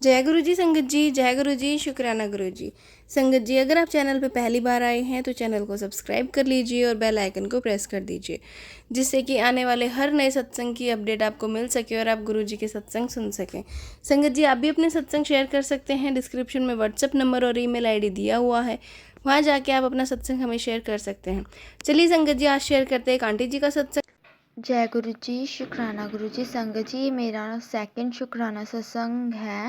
जय गुरु जी संगत जी, जय गुरु जी, शुक्राना गुरु जी। संगत जी, अगर आप चैनल पे पहली बार आए हैं तो चैनल को सब्सक्राइब कर लीजिए और बेल आइकन को प्रेस कर दीजिए, जिससे कि आने वाले हर नए सत्संग की अपडेट आपको मिल सके और आप गुरु जी के सत्संग सुन सकें। संगत जी, आप भी अपने सत्संग शेयर कर सकते हैं। डिस्क्रिप्शन में व्हाट्सएप नंबर और ईमेल आईडी दिया हुआ है, वहाँ जाके आप अपना सत्संग हमें शेयर कर सकते हैं। चलिए संगत जी, आज शेयर करते हैं एक आंटी जी का सत्संग। जय गुरु जी, शुक्राना गुरु जी। संगत जी, मेरा सेकंड शुक्राना सत्संग है।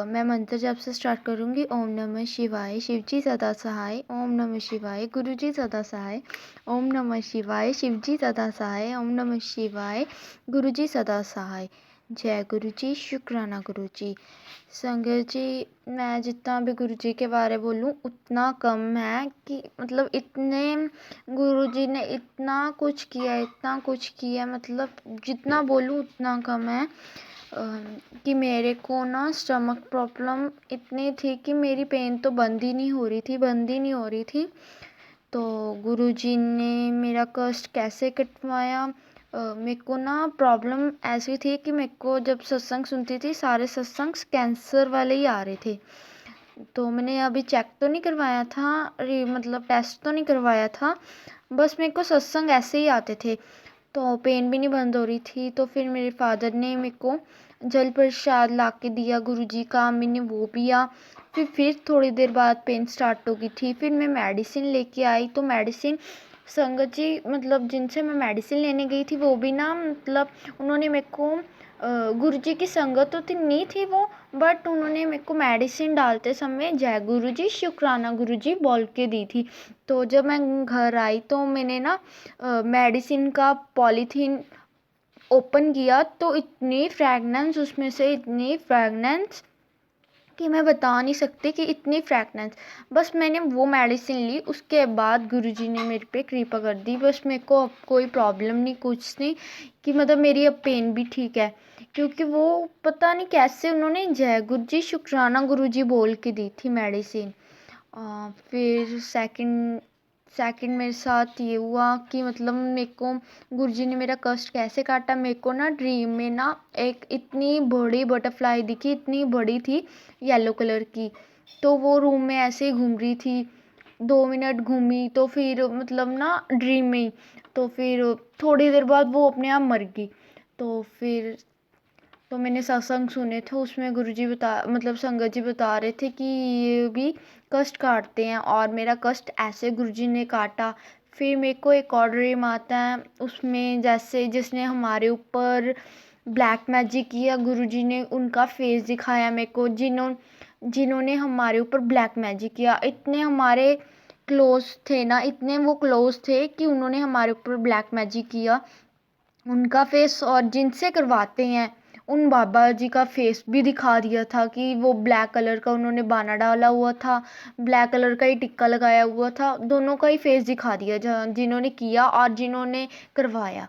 मैं मंत्र जब से स्टार्ट करूँगी। ओम नमः शिवाय, शिव जी सदा सहाय। ओम नमः शिवाय, गुरु जी सदा सहाय। ओम नमः शिवाय, शिव जी सदा सहाय। ओम नमः शिवाय, गुरु जी सदा सहाय। जय गुरु जी, शुक्राना गुरु जी। संगत जी, मैं जितना भी गुरु जी के बारे बोलूँ उतना कम है कि मतलब इतने गुरु जी ने इतना कुछ किया, इतना कुछ किया, मतलब जितना बोलूँ उतना कम है। कि मेरे को ना स्टमक प्रॉब्लम इतनी थी कि मेरी पेन तो बंद ही नहीं हो रही थी, बंद ही नहीं हो रही थी। तो गुरुजी ने मेरा कष्ट कैसे कटवाया। मेरे को ना प्रॉब्लम ऐसी थी कि मेरे को जब सत्संग सुनती थी सारे सत्संग कैंसर वाले ही आ रहे थे। तो मैंने अभी चेक तो नहीं करवाया था, मतलब टेस्ट तो नहीं करवाया था, बस मेरे को सत्संग ऐसे ही आते थे। तो पेन भी नहीं बंद हो रही थी। तो फिर मेरे फादर ने मेरे को जल प्रसाद ला के दिया गुरुजी का, मैंने वो पिया। फिर थोड़ी देर बाद पेन स्टार्ट हो गई थी। फिर मैं मेडिसिन लेके आई। तो मेडिसिन संगत जी, मतलब जिनसे मैं मेडिसिन लेने गई थी वो भी ना, मतलब उन्होंने मेरे को गुरुजी की संगत तो नहीं थी वो, बट उन्होंने मेरे को मेडिसिन डालते समय जय गुरु जी, शुक्राना गुरु जी बोल के दी थी। तो जब मैं घर आई तो मैंने ना मेडिसिन का पॉलीथीन ओपन किया तो इतनी फ्रैगनेंस उसमें से, इतनी फ्रैगनेंस कि मैं बता नहीं सकती कि इतनी फ्रैगनेंस। बस मैंने वो मेडिसिन ली, उसके बाद गुरुजी ने मेरे पे कृपा कर दी। बस मेरे को अब कोई प्रॉब्लम नहीं, कुछ नहीं, कि मतलब मेरी अब पेन भी ठीक है। क्योंकि वो पता नहीं कैसे उन्होंने जय गुरु जी, शुक्राना गुरु जी बोल के दी थी मेडिसिन। फिर सेकंड मेरे साथ ये हुआ कि मतलब मेरे को गुरुजी ने मेरा कष्ट कैसे काटा। मेरे को ना ड्रीम में ना एक इतनी बड़ी बटरफ्लाई दिखी, इतनी बड़ी थी, येलो कलर की। तो वो रूम में ऐसे ही घूम रही थी, 2 मिनट घूमी तो फिर मतलब ना ड्रीम में ही। तो फिर थोड़ी देर बाद वो अपने आप मर गई। तो फिर तो मैंने सत्संग सुने थे, उसमें गुरुजी मतलब संगत जी बता रहे थे कि ये भी कष्ट काटते हैं, और मेरा कष्ट ऐसे गुरुजी ने काटा। फिर मेरे को एक और ड्रीम आता है, उसमें जैसे जिसने हमारे ऊपर ब्लैक मैजिक किया, गुरुजी ने उनका फेस दिखाया मेरे को, जिन्होंने हमारे ऊपर ब्लैक मैजिक किया। इतने हमारे क्लोज थे ना, इतने वो क्लोज थे कि उन्होंने हमारे ऊपर ब्लैक मैजिक किया। उनका फेस, और जिनसे करवाते हैं उन बाबा जी का फेस भी दिखा दिया था कि वो ब्लैक कलर का उन्होंने बाना डाला हुआ था, ब्लैक कलर का ही टिक्का लगाया हुआ था। दोनों का ही फेस दिखा दिया, जिन्होंने किया और जिन्होंने करवाया,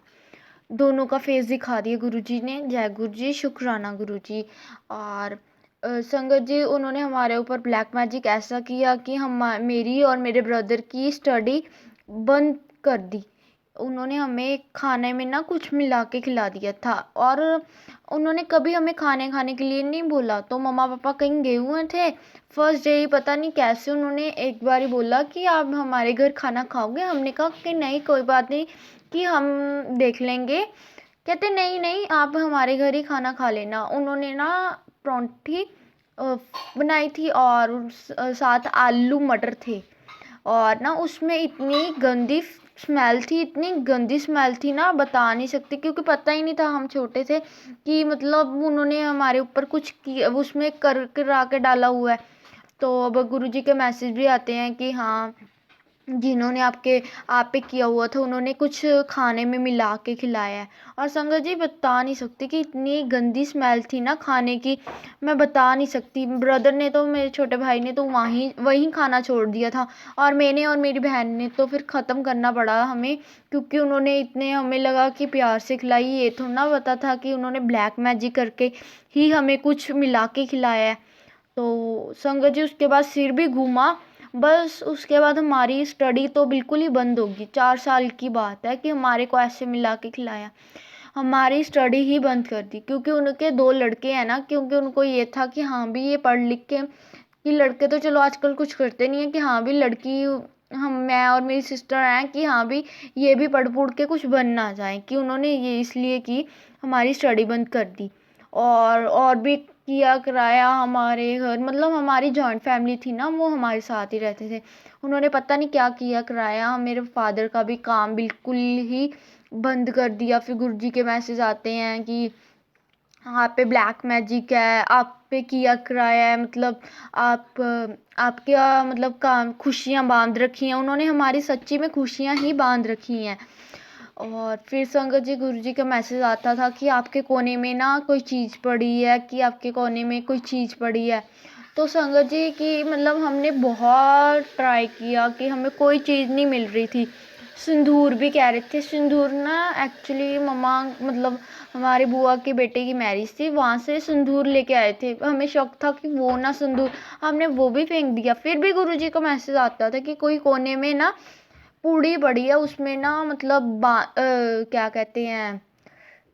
दोनों का फेस दिखा दिया गुरुजी ने। जय गुरु जी, शुक्राना गुरु जी। और संगत जी, उन्होंने हमारे ऊपर ब्लैक मैजिक ऐसा किया कि हम मेरी और मेरे ब्रदर की स्टडी बंद कर दी। उन्होंने हमें खाने में ना कुछ मिला के खिला दिया था, और उन्होंने कभी हमें खाने के लिए नहीं बोला। तो मम्मा पापा कहीं गए हुए थे फर्स्ट डे ही, पता नहीं कैसे उन्होंने एक बार ही बोला कि आप हमारे घर खाना खाओगे। हमने कहा कि नहीं, कोई बात नहीं, कि हम देख लेंगे। कहते नहीं नहीं, आप हमारे घर ही खाना खा लेना। उन्होंने ना परांठी बनाई थी, और साथ आलू मटर थे। और ना उसमें इतनी गंदी स्मेल थी, इतनी गंदी स्मेल थी ना, बता नहीं सकती, क्योंकि पता ही नहीं था, हम छोटे थे, कि मतलब उन्होंने हमारे ऊपर कुछ किया, उसमें कर करा के डाला हुआ है। तो अब गुरुजी के मैसेज भी आते हैं कि हाँ, जिन्होंने आप पे किया हुआ था उन्होंने कुछ खाने में मिला के खिलाया है। और संगत जी, बता नहीं सकती कि इतनी गंदी स्मेल थी ना खाने की, मैं बता नहीं सकती। ब्रदर ने तो, मेरे छोटे भाई ने तो वहीं खाना छोड़ दिया था, और मैंने और मेरी बहन ने तो फिर ख़त्म करना पड़ा हमें, क्योंकि उन्होंने इतने, हमें लगा कि प्यार से खिलाई, ये थोड़ा ना पता था कि उन्होंने ब्लैक मैजिक करके ही हमें कुछ मिला के खिलाया है। तो संगत जी, उसके बाद सिर भी घूमा। बस उसके बाद हमारी स्टडी तो बिल्कुल ही बंद होगी। 4 साल की बात है कि हमारे को ऐसे मिला के खिलाया। हमारी स्टडी ही बंद कर दी, क्योंकि उनके 2 लड़के हैं ना, क्योंकि उनको ये था कि हाँ भी ये पढ़ लिख के, कि लड़के तो चलो आजकल कुछ करते नहीं है, कि हाँ भी लड़की, हम मैं और मेरी सिस्टर हैं, कि हाँ भी ये भी पढ़ पुढ़ के कुछ बन ना जाए, कि उन्होंने ये इसलिए की हमारी स्टडी बंद कर दी। और भी किया कराया हमारे घर, मतलब हमारी जॉइंट फैमिली थी ना, वो हमारे साथ ही रहते थे। उन्होंने पता नहीं क्या किया कराया, मेरे फादर का भी काम बिल्कुल ही बंद कर दिया। फिर गुरुजी के मैसेज आते हैं कि आप पे ब्लैक मैजिक है, आप पे किया कराया है, मतलब आप आपके मतलब काम खुशियाँ बांध रखी हैं उन्होंने, हमारी सच्ची में खुशियाँ ही बांध रखी हैं। और फिर संगत जी गुरुजी का मैसेज आता था कि आपके कोने में ना कोई चीज़ पड़ी है, कि आपके कोने में कोई चीज़ पड़ी है। तो संगत जी की मतलब हमने बहुत ट्राई किया कि हमें कोई चीज़ नहीं मिल रही थी। सिंदूर भी कह रहे थे, सिंदूर ना एक्चुअली मम्मा, मतलब हमारी बुआ के बेटे की मैरिज थी, वहाँ से सिंदूर लेके आए थे। हमें शक था कि वो ना सिंदूर, हमने वो भी फेंक दिया। फिर भी गुरुजी का मैसेज आता था कि कोई कोने में ना पूड़ी पड़ी है, उसमें ना मतलब क्या कहते हैं,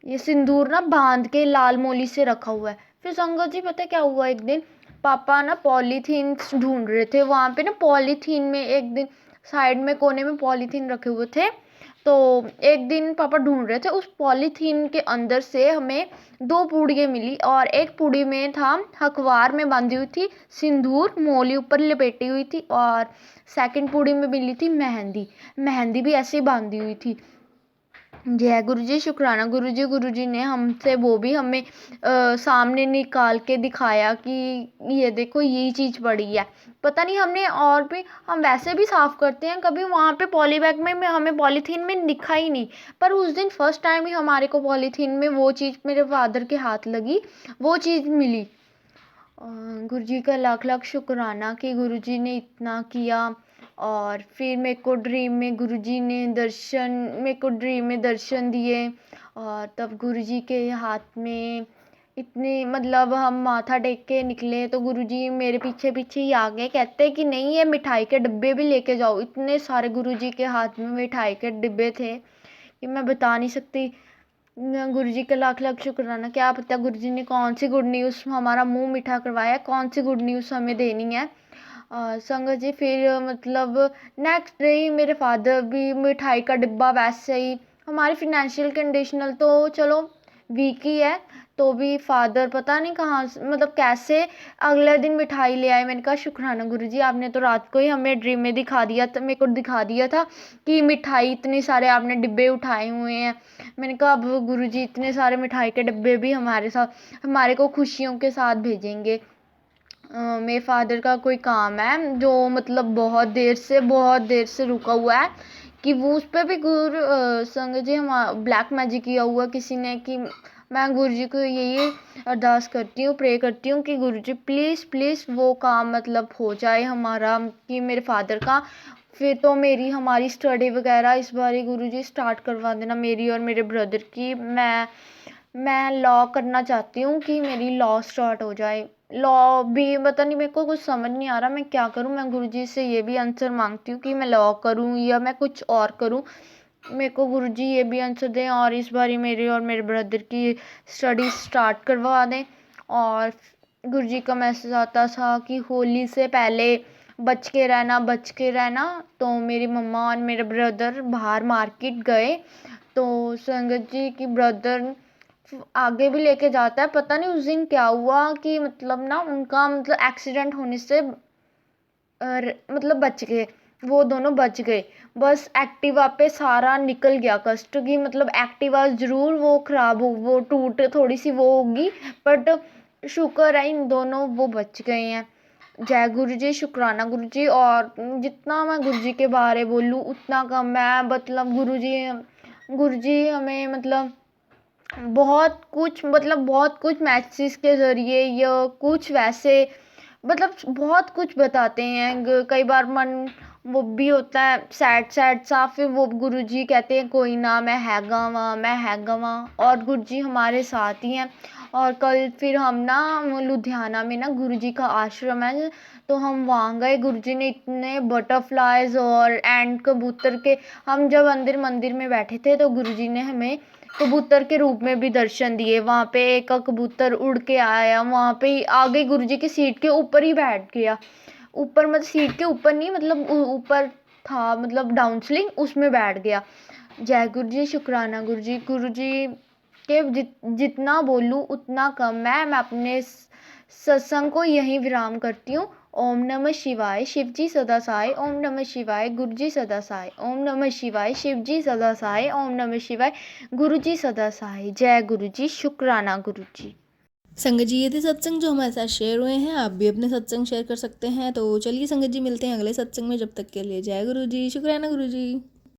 ये सिंदूर ना बांध के लाल मोली से रखा हुआ है। फिर संगत जी पता है क्या हुआ, एक दिन पापा ना पॉलीथीन ढूंढ रहे थे वहां पे ना, पॉलीथीन में एक दिन साइड में कोने में पॉलीथीन रखे हुए थे। तो एक दिन पापा ढूंढ रहे थे, उस पॉलीथीन के अंदर से हमें 2 पूड़ियाँ मिली, और एक पूड़ी में था अखबार में बांधी हुई थी सिंदूर, मोली ऊपर लपेटी हुई थी, और सेकंड पूड़ी में मिली थी मेहंदी, मेहंदी भी ऐसे ही बांधी हुई थी। जय गुरु जी, शुक्राना गुरु जी। गुरु जी ने हमसे वो भी हमें सामने निकाल के दिखाया कि ये देखो ये चीज़ पड़ी है। पता नहीं हमने, और भी हम वैसे भी साफ़ करते हैं, कभी वहाँ पे पॉली बैग में हमें पॉलीथीन में दिखा ही नहीं। पर उस दिन फर्स्ट टाइम ही हमारे को पॉलीथीन में वो चीज़ मेरे फादर के हाथ लगी, वो चीज़ मिली। गुरु जी का लाख लाख शुक्राना कि गुरु जी ने इतना किया। और फिर मेरे को ड्रीम में गुरुजी ने दर्शन, मेरे को ड्रीम में दर्शन दिए, और तब गुरुजी के हाथ में इतने, मतलब हम माथा टेक के निकले तो गुरुजी मेरे पीछे पीछे ही आ गए, कहते कि नहीं ये मिठाई के डिब्बे भी लेके जाओ। इतने सारे गुरुजी के हाथ में मिठाई के डिब्बे थे कि मैं बता नहीं सकती। गुरुजी का लाख लाख शुक्राना, क्या पता गुरुजी ने कौन सी गुड न्यूज़ हमारा मुंह मीठा करवाया, कौन सी गुड न्यूज़ हमें देनी है। संगत जी फिर मतलब नेक्स्ट डे ही मेरे फादर भी मिठाई का डिब्बा, वैसे ही हमारी फिनेंशियल कंडीशनल तो चलो वीक ही है, तो भी फादर पता नहीं कहाँ मतलब कैसे अगले दिन मिठाई ले आए। मैंने कहा शुक्राना गुरुजी, आपने तो रात को ही हमें ड्रीम में दिखा दिया था, मेरे को दिखा दिया था कि मिठाई इतने सारे आपने डिब्बे उठाए हुए हैं। मैंने कहा अब गुरुजी इतने सारे मिठाई के डिब्बे भी हमारे साथ, हमारे को खुशियों के साथ भेजेंगे। मेरे फादर का कोई काम है जो मतलब बहुत देर से रुका हुआ है, कि वो उस पर भी संगत जी हम ब्लैक मैजिक किया हुआ किसी ने, कि मैं गुरु जी को यही अरदास करती हूँ, प्रे करती हूँ कि गुरु जी प्लीज़ प्लीज़ वो काम मतलब हो जाए हमारा, कि मेरे फादर का। फिर तो मेरी हमारी स्टडी वगैरह इस बार गुरु जी स्टार्ट करवा देना मेरी और मेरे ब्रदर की। मैं लॉ करना चाहती हूँ कि मेरी लॉ स्टार्ट हो जाए। लॉ भी पता नहीं, मेरे को कुछ समझ नहीं आ रहा मैं क्या करूँ। मैं गुरुजी से ये भी आंसर मांगती हूँ कि मैं लॉ करूँ या मैं कुछ और करूँ। मेरे को गुरुजी ये भी आंसर दें, और इस बारी मेरे और मेरे ब्रदर की स्टडी स्टार्ट करवा दें। और गुरुजी का मैसेज आता था कि होली से पहले बच के रहना, बच के रहना। तो मेरी मम्मा और मेरे ब्रदर बाहर मार्केट गए, तो संगत जी की ब्रदर आगे भी लेके जाता है। पता नहीं उस दिन क्या हुआ कि मतलब ना उनका मतलब एक्सीडेंट होने से मतलब बच गए, वो दोनों बच गए। बस एक्टिवा पे सारा निकल गया कष्ट, की मतलब एक्टिवा ज़रूर वो ख़राब हो, वो टूट थोड़ी सी वो होगी, बट शुक्र है इन दोनों वो बच गए हैं। जय गुरु जी, शुक्राना गुरु जी। और जितना मैं गुरु जी के बारे बोलूँ उतना कम है, मतलब गुरु जी हमें मतलब बहुत कुछ मैसेज के ज़रिए या कुछ वैसे मतलब बहुत कुछ बताते हैं। कई बार मन वो भी होता है सैड सैड सा, फिर वो गुरुजी कहते हैं कोई ना, मैं है गवां, मैं है गवां, और गुरुजी हमारे साथ ही हैं। और कल फिर हम ना लुधियाना में ना गुरुजी का आश्रम है, तो हम वहाँ गए। गुरुजी ने इतने बटरफ्लाइज और एंड कबूतर के, हम जब अंदर मंदिर में बैठे थे तो गुरुजी ने हमें कबूतर के रूप में भी दर्शन दिए। वहाँ पे एक कबूतर उड़ के आया, वहाँ पे ही आ गई गुरुजी की सीट के ऊपर ही बैठ गया। ऊपर मतलब सीट के ऊपर नहीं, मतलब ऊपर था, मतलब डाउन स्लिंग उसमें बैठ गया। जय गुरु जी, शुक्राना गुरु जी। गुरु जी के जितना बोलूँ उतना कम है। मैं अपने सत्संग को यहीं विराम करती हूँ। ओम नमः शिवाय, शिव जी सदा सहाय। ओम नमः शिवाय, गुरु जी सदा सहाय। ओम नमः शिवाय, शिव जी सदा सहाय। ओम नमः शिवाय, गुरु जी सदा सहाय। जय गुरु जी, शुक्राना गुरु जी। संगत जी, ये थे सत्संग जो हमारे साथ शेयर हुए हैं। आप भी अपने सत्संग शेयर कर सकते हैं। तो चलिए संगत जी, मिलते हैं अगले सत्संग में। जब तक के लिए जय गुरु जी, शुक्राना गुरु जी।